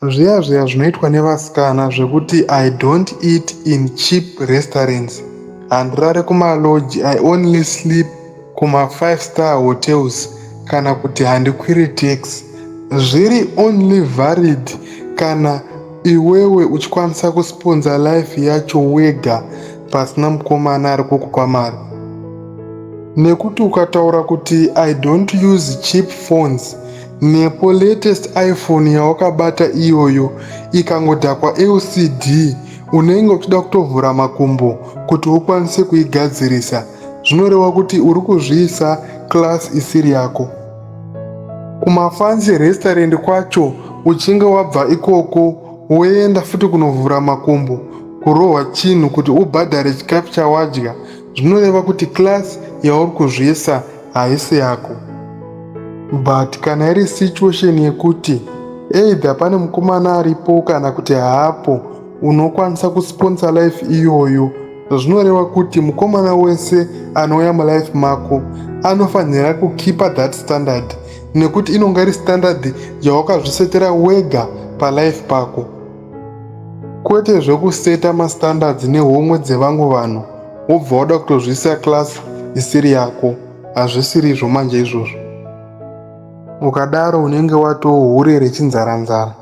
Zviya zvinoitwa nevasikana zvekuti I don't eat in cheap restaurants, handirare kumaloji, I only sleep kuma 5-star hotels, kana kuti handikwiri taxi, zviri only valid kana iwewe uchikwanisa kusponza life yacho wega pasina mukomana ari kukupa mari. Nekuti ukataura kuti I don't use cheap phones, nepo latest iPhone yawakabata iyoyo ikangodhakwa LCD, unenge uchida kutovhura makumbo kuti ukwanise kuigadzirisa. Zvinoreva kuti uri kuzviisa class isiri yako. Kumafancy restaurant kwacho uchinge wabva ikoko woenda futi kunovhura makumbo, kurohwa chinhu kuti ubhadhare chikafu chawadya, zvinoreva kuti class yauri kuzviisa haisi yako. But kana iri situation yekuti either pane mukomana aripo kana kuti haapo unokwanisa kusponsa life iyoyo, zvinoreva kuti mukomana wese anouya mulife mako anofanira kukipa that standard, nekuti inonga iri standard yawakazvisetera wega palife pako, kwete zvekuseta mastandards nehomwe dzevamwe vanhu wobva wada kutozviisa class isiri yako. Hazvisirizvo manje izvozvo. Ukadaro unenge watohurere chinzaranzara.